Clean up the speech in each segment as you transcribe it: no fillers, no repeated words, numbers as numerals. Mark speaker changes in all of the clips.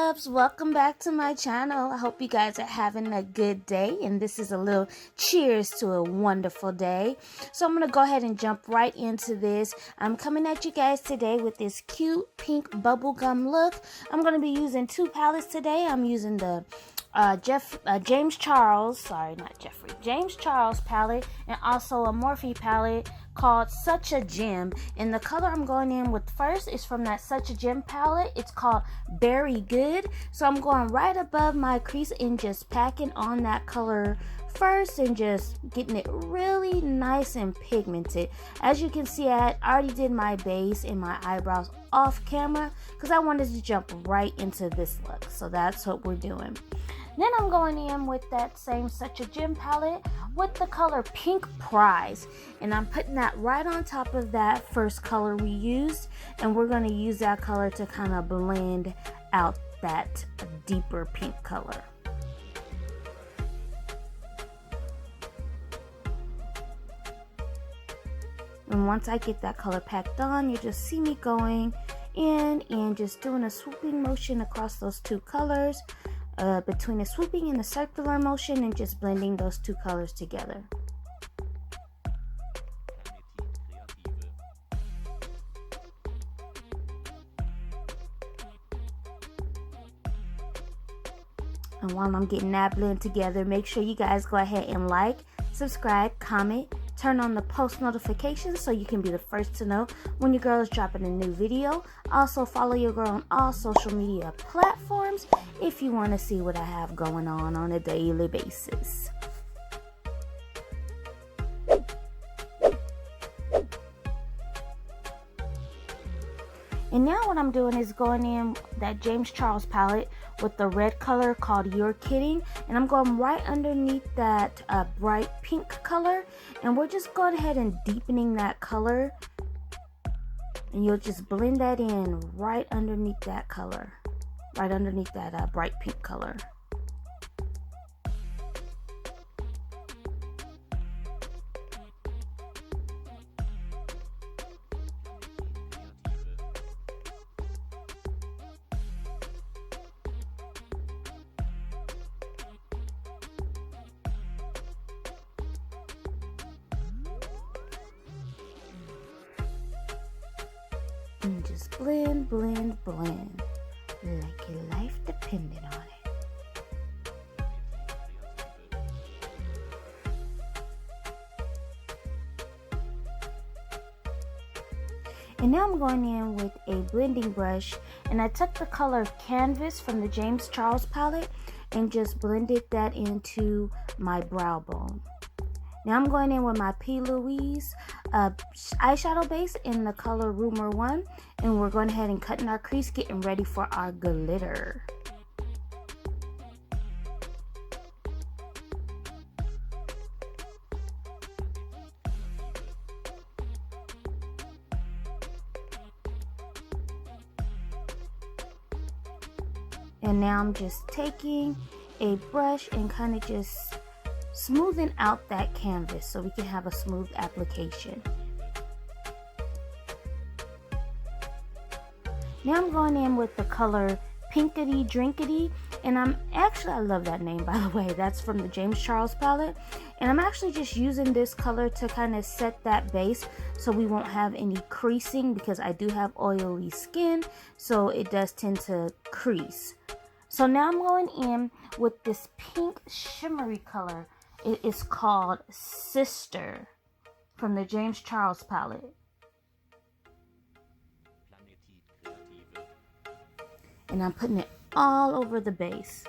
Speaker 1: loves, welcome back to my channel. I hope you guys are having a good day, and this is a little cheers to a wonderful day. So I'm gonna go ahead and jump right into this. I'm coming at you guys today with this cute pink bubblegum look. I'm gonna be using two palettes today. I'm using the James Charles palette, and also a Morphe palette called Such a Gem. And the color I'm going in with first is from that Such a Gem palette. It's called Very Good. So I'm going right above my crease and just packing on that color first and just getting it really nice and pigmented. As you can see, I already did my base and my eyebrows off camera because I wanted to jump right into this look. So that's what we're doing. Then I'm going in with that same Such a Gem palette with the color Pink Prize. And I'm putting that right on top of that first color we used. And we're going to use that color to kind of blend out that deeper pink color. And once I get that color packed on, you just see me going in and just doing a swooping motion across those two colors. Between the swooping and the circular motion, and just blending those two colors together. And while I'm getting that blend together, make sure you guys go ahead and like, subscribe, comment, turn on the post notifications so you can be the first to know when your girl is dropping a new video. Also follow your girl on all social media platforms if you want to see what I have going on a daily basis. And now what I'm doing is going in that James Charles palette with the red color called You're Kidding. And I'm going right underneath that bright pink color. And we're just going ahead and deepening that color. And you'll just blend that in right underneath that color. Right underneath that bright pink color. And just blend, blend, blend, like your life depended on it. And now I'm going in with a blending brush, and I took the color Canvas from the James Charles palette and just blended that into my brow bone. Now I'm going in with my P. Louise eyeshadow base in the color Rumor 1, and we're going ahead and cutting our crease, getting ready for our glitter. And now I'm just taking a brush and kind of just smoothing out that canvas so we can have a smooth application. Now I'm going in with the color Pinkity Drinkity, and I love that name, by the way. That's from the James Charles palette, and I'm actually just using this color to kind of set that base so we won't have any creasing, because I do have oily skin, so it does tend to crease. So now I'm going in with this pink shimmery color. It is called Sister from the James Charles palette. And I'm putting it all over the base.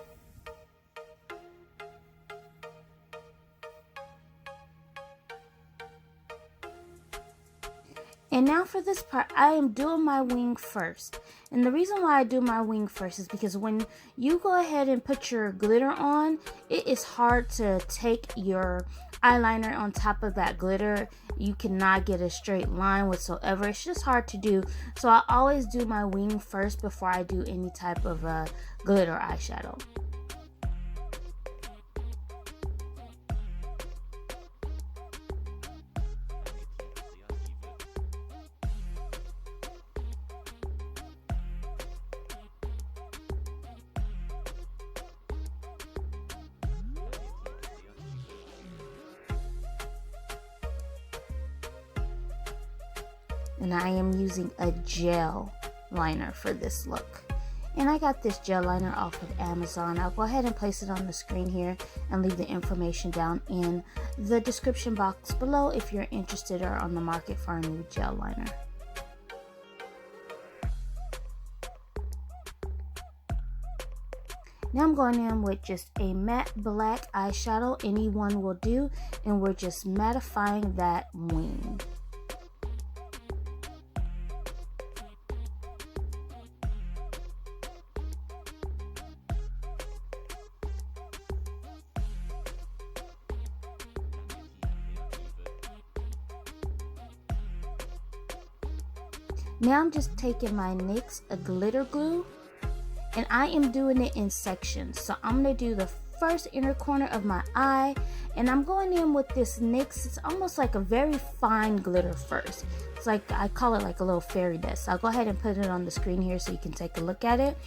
Speaker 1: And now for this part, I am doing my wing first. And the reason why I do my wing first is because when you go ahead and put your glitter on, it is hard to take your eyeliner on top of that glitter. You cannot get a straight line whatsoever. It's just hard to do. So I always do my wing first before I do any type of glitter eyeshadow. And I am using a gel liner for this look. And I got this gel liner off of Amazon. I'll go ahead and place it on the screen here and leave the information down in the description box below if you're interested or on the market for a new gel liner. Now I'm going in with just a matte black eyeshadow, any one will do, and we're just mattifying that wing. Now I'm just taking my NYX glitter glue, and I am doing it in sections. So I'm going to do the first inner corner of my eye, and I'm going in with this NYX. It's almost like a very fine glitter first. It's like, I call it like a little fairy dust. I'll go ahead and put it on the screen here so you can take a look at it.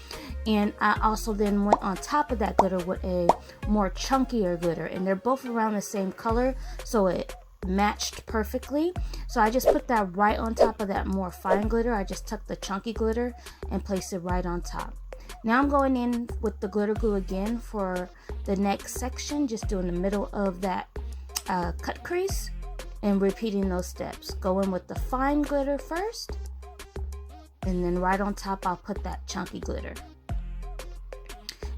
Speaker 1: And I also then went on top of that glitter with a more chunkier glitter, and they're both around the same color, so it matched perfectly. So I just put that right on top of that more fine glitter. I just took the chunky glitter and placed it right on top. Now I'm going in with the glitter glue again for the next section, just doing the middle of that cut crease and repeating those steps. Go in with the fine glitter first, and then right on top I'll put that chunky glitter.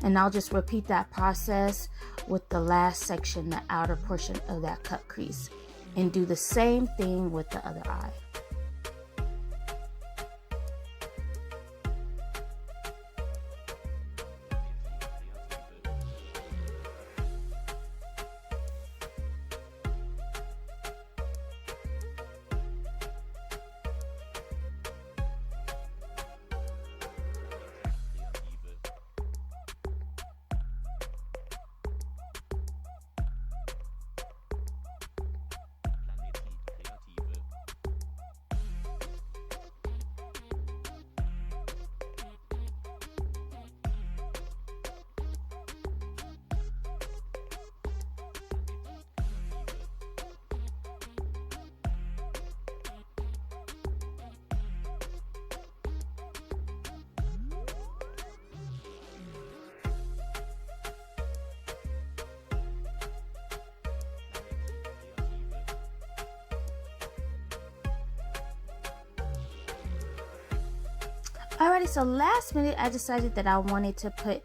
Speaker 1: And I'll just repeat that process with the last section, the outer portion of that cut crease, and do the same thing with the other eye. Alrighty, so last minute I decided that I wanted to put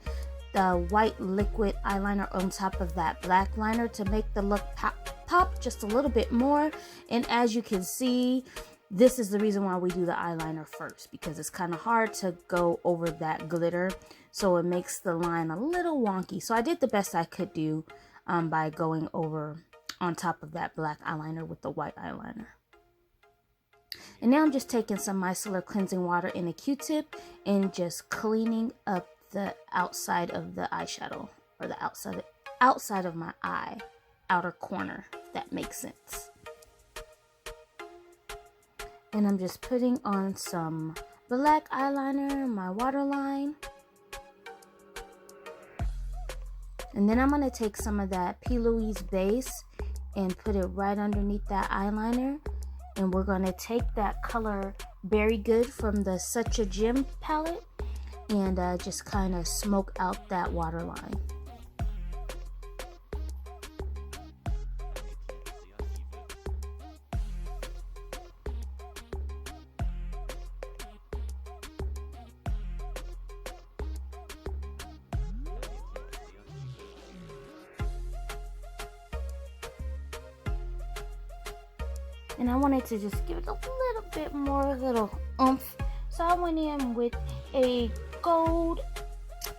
Speaker 1: the white liquid eyeliner on top of that black liner to make the look pop just a little bit more. And as you can see, this is the reason why we do the eyeliner first, because it's kind of hard to go over that glitter, so it makes the line a little wonky. So I did the best I could do by going over on top of that black eyeliner with the white eyeliner. And now I'm just taking some micellar cleansing water in a Q-tip and just cleaning up the outside of the eyeshadow, or the outside of my eye, outer corner, if that makes sense. And I'm just putting on some black eyeliner, my waterline. And then I'm going to take some of that P. Louise base and put it right underneath that eyeliner. And we're going to take that color Very Good from the Such a Gem palette and just kind of smoke out that waterline. And I wanted to just give it a little bit more, little oomph. So I went in with a gold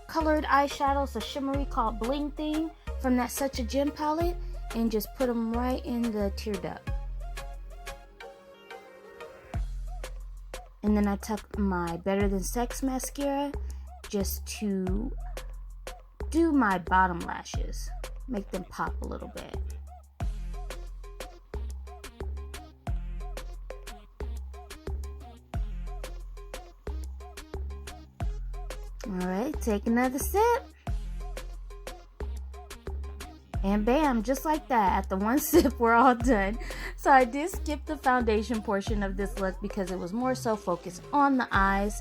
Speaker 1: colored eyeshadow, so shimmery, called Bling Thing from that Such a Gem palette, and just put them right in the tear duct. And then I took my Better Than Sex mascara just to do my bottom lashes, make them pop a little bit. Alright, take another sip. And bam, just like that, after one sip, we're all done. So I did skip the foundation portion of this look because it was more so focused on the eyes.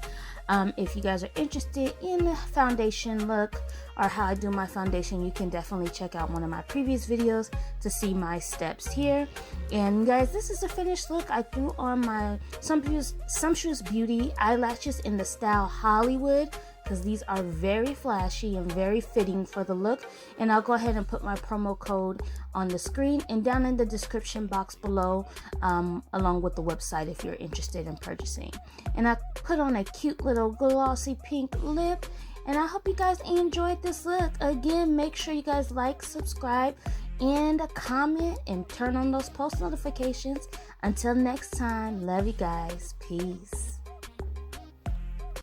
Speaker 1: If you guys are interested in the foundation look or how I do my foundation, you can definitely check out one of my previous videos to see my steps here. And guys, this is the finished look. I threw on my Sumptuous Beauty eyelashes in the style Hollywood, because these are very flashy and very fitting for the look. And I'll go ahead and put my promo code on the screen and down in the description box below, along with the website if you're interested in purchasing. And I put on a cute little glossy pink lip, and I hope you guys enjoyed this look. Again, make sure you guys like, subscribe, and comment, and turn on those post notifications. Until next time, love you guys. Peace.